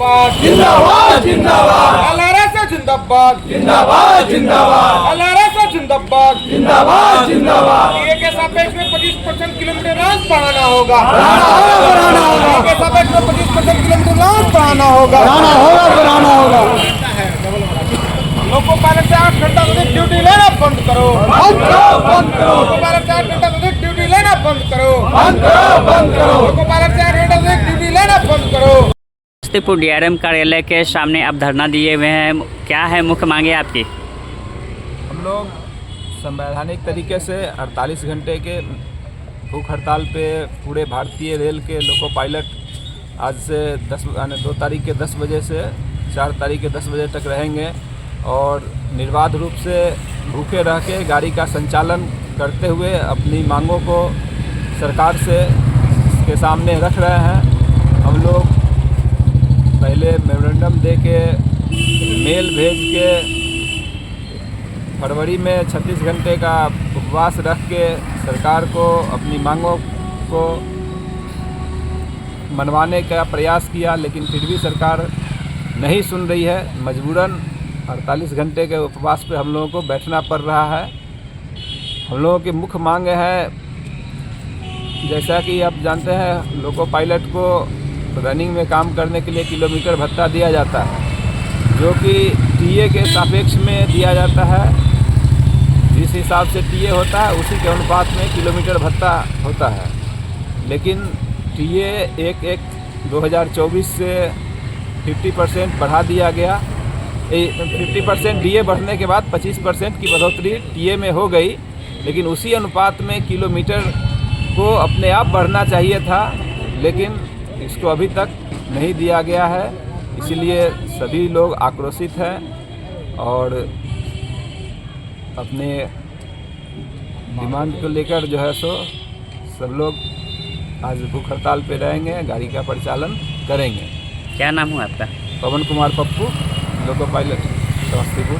जिंदाबाद जिंदाबाद जिंदाबाद LRS जिंदाबाद जिंदाबाद जिंदाबाद LRS जिंदाबाद जिंदाबाद जिंदाबाद टीए के सापेक्ष में 25% किलोमीटर लांच बढ़ाना होगा बढ़ाना टीए के सापेक्ष में 25% किलोमीटर लांच बढ़ाना होगा बढ़ाना होगा लोको पायलट से 8 घंटा अधिक ड्यूटी लेना बंद करो लोको पायलट से 8 घंटा अधिक ड्यूटी लेना बंद करो लोको पायलट से 8 घंटा अधिक ड्यूटी लेना बंद करो। समस्तीपुर डीआरएम कार्यालय के सामने आप धरना दिए हुए हैं, क्या है मुख्य मांगे आपकी? हम लोग संवैधानिक तरीके से 48 घंटे के भूख हड़ताल पे पूरे भारतीय रेल के लोको पायलट आज से 2 तारीख के 10 बजे से 4 तारीख के 10 बजे तक रहेंगे और निर्बाध रूप से भूखे रह के गाड़ी का संचालन करते हुए अपनी मांगों को सरकार से के सामने रख रहे हैं। हम लोग पहले मेमोरेंडम दे के मेल भेज के फरवरी में 36 घंटे का उपवास रख के सरकार को अपनी मांगों को मनवाने का प्रयास किया, लेकिन फिर भी सरकार नहीं सुन रही है। मजबूरन 48 घंटे के उपवास पे हम लोगों को बैठना पड़ रहा है। हम लोगों की मुख्य मांग है, जैसा कि आप जानते हैं लोको पायलट को रनिंग में काम करने के लिए किलोमीटर भत्ता दिया जाता है, जो कि टीए के सापेक्ष में दिया जाता है। जिस हिसाब से टीए होता है उसी के अनुपात में किलोमीटर भत्ता होता है, लेकिन टीए 1/1/2024 से 50% बढ़ा दिया गया। 50% डीए बढ़ने के बाद 25% की बढ़ोतरी टीए में हो गई, लेकिन उसी अनुपात में किलोमीटर को अपने आप बढ़ना चाहिए था, लेकिन इसको अभी तक नहीं दिया गया है। इसीलिए सभी लोग आक्रोशित हैं और अपने डिमांड को लेकर जो है सो सब लोग आज भूख हड़ताल पे रहेंगे, गाड़ी का परिचालन करेंगे। क्या नाम हुआ आपका? Pawan Kumar Pappu, loco pilot Samastipur.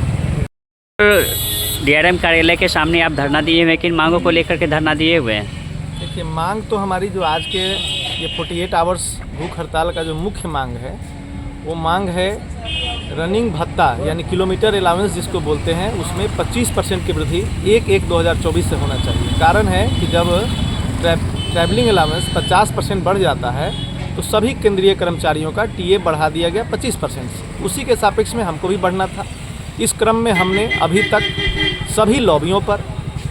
DRM कार्यालय के सामने आप धरना दिए हुए हैं, किन मांगों को लेकर के धरना दिए हुए हैं? देखिए, मांग तो हमारी जो आज के ये 48 आवर्स भूख हड़ताल का जो मुख्य मांग है वो मांग है रनिंग भत्ता यानी किलोमीटर अलाउंस जिसको बोलते हैं, उसमें 25% की वृद्धि 1/1/2024 से होना चाहिए। कारण है कि जब ट्रैवलिंग अलाउंस 50% बढ़ जाता है तो सभी केंद्रीय कर्मचारियों का टीए बढ़ा दिया गया 25% से, उसी के सापेक्ष में हमको भी बढ़ना था। इस क्रम में हमने अभी तक सभी लॉबियों पर,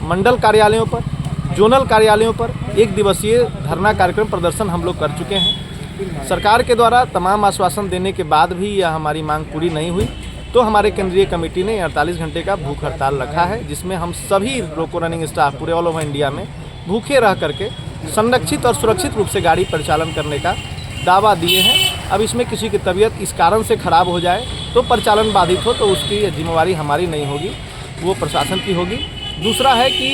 मंडल कार्यालयों पर, जोनल कार्यालयों पर 1 दिवसीय धरना कार्यक्रम प्रदर्शन हम लोग कर चुके हैं। सरकार के द्वारा तमाम आश्वासन देने के बाद भी यह हमारी मांग पूरी नहीं हुई, तो हमारे केंद्रीय कमेटी ने 48 घंटे का भूख हड़ताल रखा है, जिसमें हम सभी लोको रनिंग स्टाफ पूरे ऑल ओवर इंडिया में भूखे रह करके संरक्षित और सुरक्षित रूप से गाड़ी परिचालन करने का दावा दिए हैं। अब इसमें किसी की तबीयत इस कारण से ख़राब हो जाए तो परिचालन बाधित हो तो उसकी जिम्मेवारी हमारी नहीं होगी, वो प्रशासन की होगी। दूसरा है कि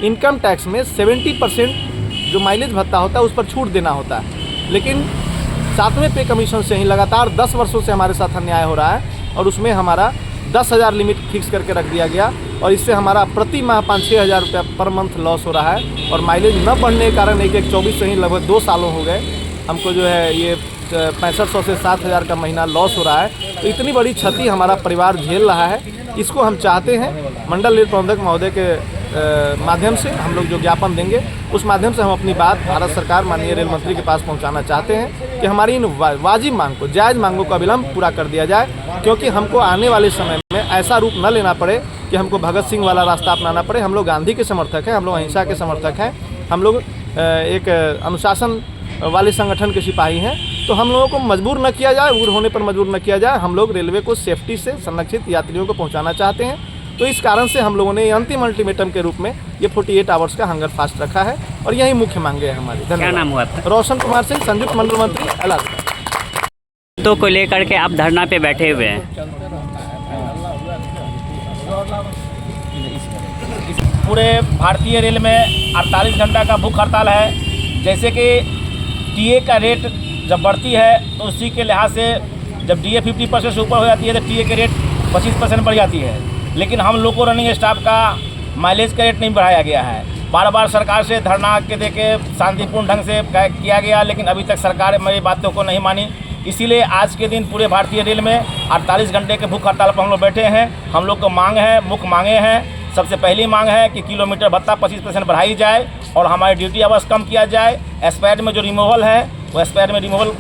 इनकम टैक्स में 70% जो माइलेज भत्ता होता है उस पर छूट देना होता है, लेकिन 7वें पे कमीशन से ही लगातार 10 वर्षों से हमारे साथ अन्याय हो रहा है और उसमें हमारा 10,000 लिमिट फिक्स करके रख दिया गया और इससे हमारा प्रति माह 5-6 हज़ार रुपया पर मंथ लॉस हो रहा है। और माइलेज न बढ़ने के कारण 1/1/24 से ही लगभग 2 सालों हो गए हमको जो है ये 6500 से 7,000 का महीना लॉस हो रहा है। तो इतनी बड़ी क्षति हमारा परिवार झेल रहा है, इसको हम चाहते हैं मंडल रेल प्रबंधक महोदय के माध्यम से हम लोग जो ज्ञापन देंगे उस माध्यम से हम अपनी बात भारत सरकार माननीय रेल मंत्री के पास पहुंचाना चाहते हैं कि हमारी इन वाजिब मांग को, जायज़ मांगों का अविलंब पूरा कर दिया जाए, क्योंकि हमको आने वाले समय में ऐसा रूप न लेना पड़े कि हमको भगत सिंह वाला रास्ता अपनाना पड़े। हम लोग गांधी के समर्थक हैं, हम लोग अहिंसा के समर्थक हैं, हम लोग एक अनुशासन वाले संगठन के सिपाही हैं, तो हम लोगों को मजबूर न किया जाए, उग्र होने पर मजबूर न किया जाए। हम लोग रेलवे को सेफ्टी से संरक्षित यात्रियों को पहुंचाना चाहते हैं, तो इस कारण से हम लोगों ने अंतिम अल्टीमेटम के रूप में ये 48 आवर्स का हंगर फास्ट रखा है और यही मुख्य मांगे हैं हमारी। क्या नाम हुआ आपका? रोशन कुमार सिंह, संयुक्त मंडल मंत्री इलाहाबाद। तो को लेकर के आप धरना पे बैठे हुए हैं, पूरे भारतीय रेल में 48 घंटा का भूख हड़ताल है। जैसे कि टीए का रेट जब बढ़ती है तो उसी के लिहाज से जब डीए 50% से ऊपर हो जाती है तो टीए के रेट 25% बढ़ जाती है, लेकिन हम लोको रनिंग स्टाफ का माइलेज का रेट नहीं बढ़ाया गया है। बार बार सरकार से धरना के देके शांतिपूर्ण ढंग से किया गया, लेकिन अभी तक सरकार मेरी बातों को नहीं मानी। इसीलिए आज के दिन पूरे भारतीय रेल में 48 घंटे के भूख हड़ताल पर हम लोग बैठे हैं। हम लोग को मांग है, मुख्य मांगे हैं। सबसे पहली मांग है कि किलोमीटर भत्ता 25% बढ़ाई जाए और हमारी ड्यूटी आवर्स कम किया जाए। एस्पायर में जो रिमूवल है वो एस्पायर में रिमूवल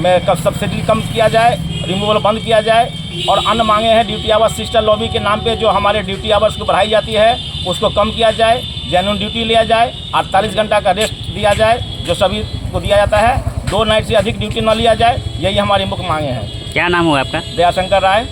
में सब्सिडी कम किया जाए, रिमूवल बंद किया जाए। और अन्य मांगे हैं ड्यूटी आवर्स सिस्टर लॉबी के नाम पे जो हमारे ड्यूटी आवर्स को बढ़ाई जाती है उसको कम किया जाए, जेन्युइन ड्यूटी लिया जाए, 48 घंटा का रेस्ट दिया जाए जो सभी को दिया जाता है, 2 नाइट से अधिक ड्यूटी न लिया जाए। यही हमारी मुख्य मांगे हैं। क्या नाम हुआ आपका? दयाशंकर राय।